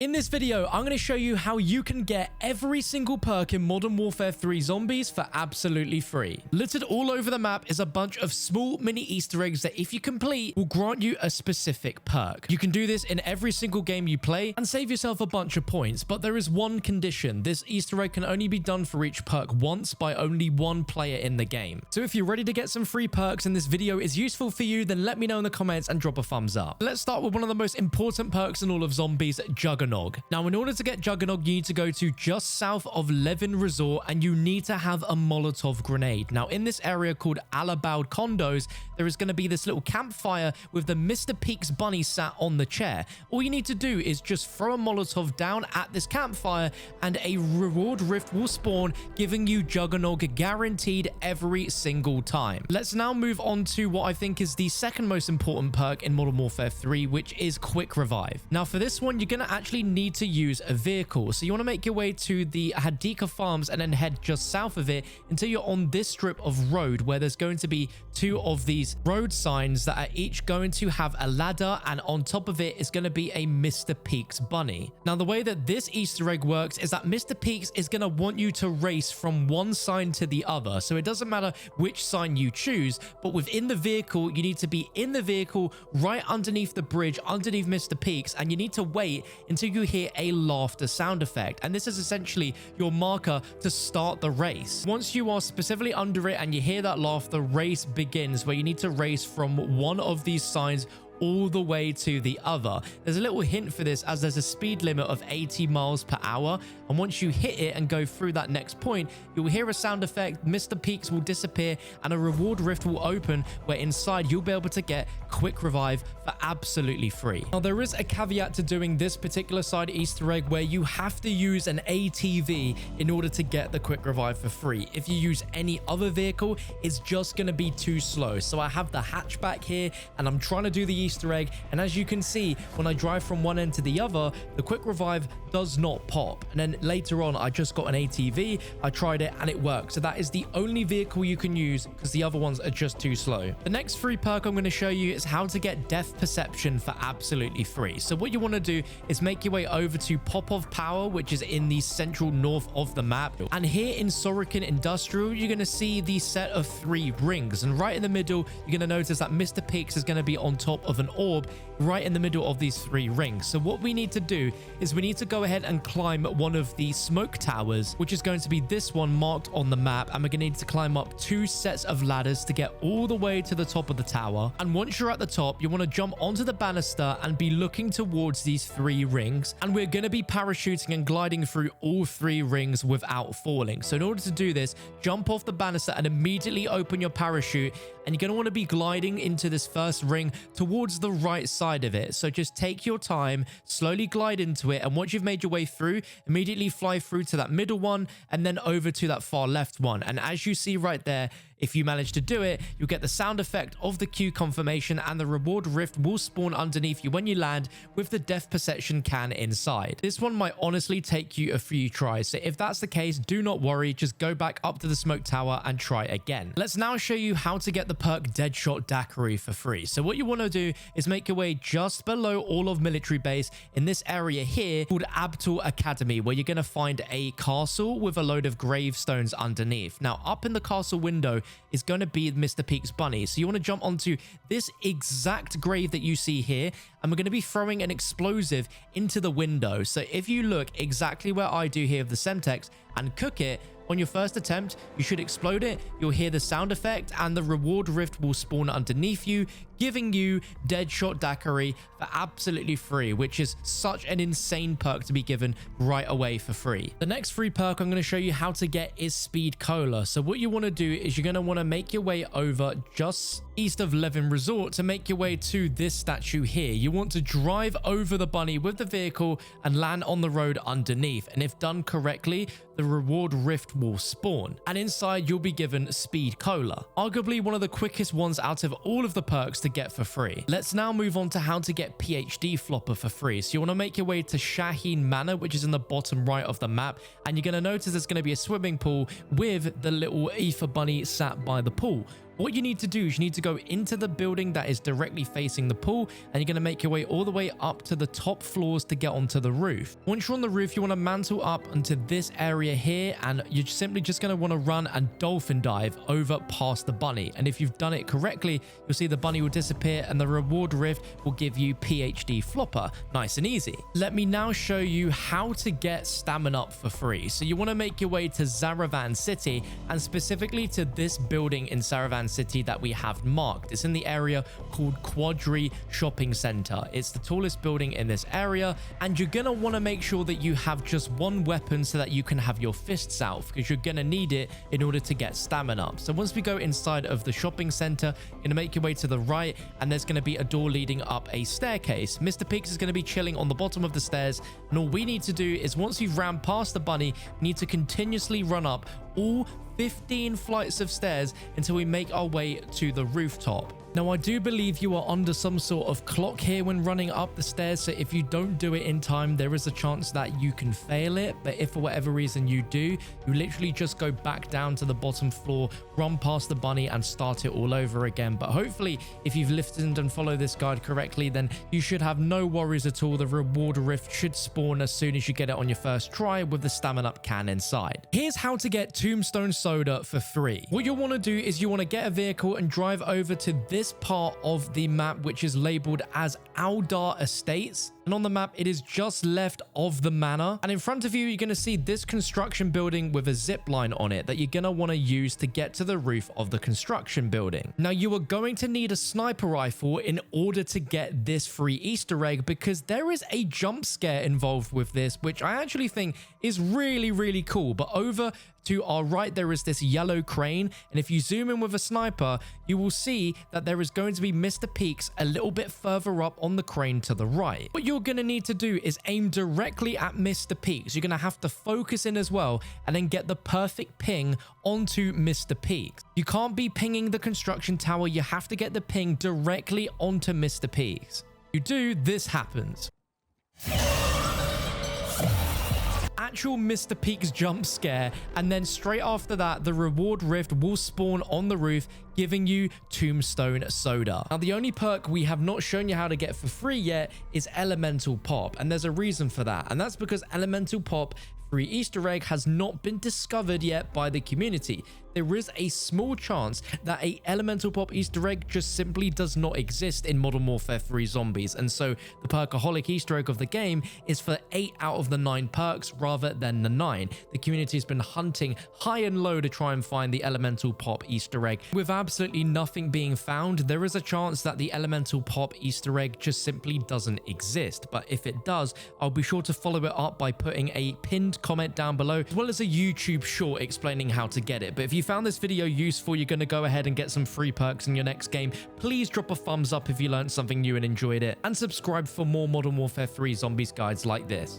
In this video, I'm going to show you how you can get every single perk in Modern Warfare 3 Zombies for absolutely free. Littered all over the map is a bunch of small mini Easter eggs that if you complete will grant you a specific perk. You can do this in every single game you play and save yourself a bunch of points, but there is one condition. This Easter egg can only be done for each perk once by only one player in the game. So if you're ready to get some free perks and this video is useful for you, then let me know in the comments and drop a thumbs up. Let's start with one of the most important perks in all of Zombies, Juggernog. Now, in order to get Juggernog, you need to go to just south of Levin Resort and you need to have a Molotov grenade. Now, in this area called Alabaud Condos, there is going to be this little campfire with the Mr. Peaks bunny sat on the chair. All you need to do is just throw a Molotov down at this campfire and a reward rift will spawn, giving you Juggernog guaranteed every single time. Let's now move on to what I think is the second most important perk in Modern Warfare 3, which is Quick Revive. Now, for this one, you're going to actually need to use a vehicle. So you want to make your way to the Hadika Farms and then head just south of it until you're on this strip of road where there's going to be two of these road signs that are each going to have a ladder, and on top of it is going to be a Mr. Peaks bunny. Now, the way that this Easter egg works is that Mr. Peaks is going to want you to race from one sign to the other. So it doesn't matter which sign you choose, but within the vehicle, you need to be in the vehicle right underneath the bridge, underneath Mr. Peaks, and you need to wait until you hear a laughter sound effect, and this is essentially your marker to start the race. Once you are specifically under it and you hear that laugh, the race begins, where you need to race from one of these signs all the way to the other. There's a little hint for this, as there's a speed limit of 80 miles per hour, and once you hit it and go through that next point, you'll hear a sound effect, Mr. Peaks will disappear, and a reward rift will open where inside you'll be able to get Quick Revive for absolutely free. Now, there is a caveat to doing this particular side Easter egg where you have to use an ATV in order to get the Quick Revive for free. If you use any other vehicle, it's just going to be too slow. So I have the hatchback here and I'm trying to do the Easter egg, and as you can see, when I drive from one end to the other, the Quick Revive does not pop. And then later on, I just got an ATV, I tried it and it worked. So that is the only vehicle you can use because the other ones are just too slow. The next free perk I'm going to show you is how to get Death Perception for absolutely free. So what you want to do is make your way over to Popov Power, which is in the central north of the map, and here in Sorokin Industrial, you're going to see the set of 3 rings, and right in the middle, you're going to notice that Mr. Peaks is going to be on top of an orb right in the middle of these 3 rings. So what we need to do is we need to go ahead and climb one of the smoke towers, which is going to be this one marked on the map, and we're going to need to climb up 2 sets of ladders to get all the way to the top of the tower. And once you're at the top, you want to jump onto the banister and be looking towards these 3 rings, and we're going to be parachuting and gliding through all 3 rings without falling. So in order to do this, jump off the banister and immediately open your parachute, and you're going to want to be gliding into this first ring towards the right side of it. So just take your time, slowly glide into it, and once you've made your way through, immediately fly through to that middle one and then over to that far left one. And as you see right there, if you manage to do it, you'll get the sound effect of the queue confirmation, and the reward rift will spawn underneath you when you land with the Death Perception can inside. This one might honestly take you a few tries, so if that's the case, do not worry, just go back up to the smoke tower and try again. Let's now show you how to get the perk Deadshot Daiquiri for free. So what you want to do is make your way just below all of military base in this area here called Abtal Academy, where you're going to find a castle with a load of gravestones underneath. Now, up in the castle window is going to be Mr. Peaks bunny. So you want to jump onto this exact grave that you see here, and we're going to be throwing an explosive into the window. So if you look exactly where I do here of the Semtex and cook it, on your first attempt, you should explode it, you'll hear the sound effect, and the reward rift will spawn underneath you, giving you Deadshot Daiquiri for absolutely free, which is such an insane perk to be given right away for free. The next free perk I'm going to show you how to get is Speed Cola. So what you want to do is you're going to want to make your way over just east of Levin Resort to make your way to this statue here. You want to drive over the bunny with the vehicle and land on the road underneath, and if done correctly, the reward rift will spawn, and inside you'll be given Speed Cola, arguably one of the quickest ones out of all of the perks to get for free. Let's now move on to how to get PhD Flopper for free. So you want to make your way to Shaheen Manor, which is in the bottom right of the map, and you're going to notice there's going to be a swimming pool with the little ether bunny sat by the pool. What you need to do is you need to go into the building that is directly facing the pool, and you're going to make your way all the way up to the top floors to get onto the roof. Once you're on the roof, you want to mantle up onto this area here, and you're simply just going to want to run and dolphin dive over past the bunny. And if you've done it correctly, you'll see the bunny will disappear and the reward rift will give you PhD flopper. Nice and easy. Let me now show you how to get stamina up for free. So you want to make your way to Zaravan City, and specifically to this building in Zaravan City that we have marked. It's in the area called Quadri Shopping Center. It's the tallest building in this area, and you're gonna want to make sure that you have just one weapon so that you can have your fists out, because you're gonna need it in order to get stamina up. So once we go inside of the shopping center, you're gonna make your way to the right, and there's gonna be a door leading up a staircase. Mr. Peaks is gonna be chilling on the bottom of the stairs, and all we need to do is, once you've ran past the bunny, we need to continuously run up all 15 flights of stairs until we make our way to the rooftop. Now, I do believe you are under some sort of clock here when running up the stairs, so if you don't do it in time, there is a chance that you can fail it. But if for whatever reason you do, you literally just go back down to the bottom floor, run past the bunny, and start it all over again. But hopefully, if you've listened and followed this guide correctly, then you should have no worries at all. The reward rift should spawn as soon as you get it on your first try with the stamina up can inside. Here's how to get Tombstone soda for free. What you'll want to do is you want to get a vehicle and drive over to this part of the map, which is labeled as Aldar Estates, and on the map it is just left of the manor, and in front of you you're going to see this construction building with a zip line on it that you're going to want to use to get to the roof of the construction building. Now, you are going to need a sniper rifle in order to get this free Easter egg, because there is a jump scare involved with this, which I actually think is really cool. But over to our right, there is this yellow crane, and if you zoom in with a sniper, you will see that there is going to be Mr. Peaks a little bit further up on the crane to the right. What you're going to need to do is aim directly at Mr. Peaks. You're going to have to focus in as well, and then get the perfect ping onto Mr. Peaks. You can't be pinging the construction tower. You have to get the ping directly onto Mr. Peaks. You do, this happens. Actual Mr. Peaks jump scare, and then straight after that, the reward rift will spawn on the roof, giving you Tombstone soda. Now, the only perk we have not shown you how to get for free yet is Elemental Pop, and there's a reason for that, and that's because Elemental Pop free Easter egg has not been discovered yet by the community. There is a small chance that a Elemental Pop Easter egg just simply does not exist in Modern Warfare 3 Zombies, and so the Perkaholic Easter egg of the game is for 8 out of the 9 perks rather than the 9. The community has been hunting high and low to try and find the Elemental Pop Easter egg. With absolutely nothing being found, there is a chance that the Elemental Pop Easter egg just simply doesn't exist. But if it does, I'll be sure to follow it up by putting a pinned comment down below, as well as a YouTube short explaining how to get it. But if you found this video useful, you're going to go ahead and get some free perks in your next game, please drop a thumbs up if you learned something new and enjoyed it, and subscribe for more Modern Warfare 3 Zombies guides like this.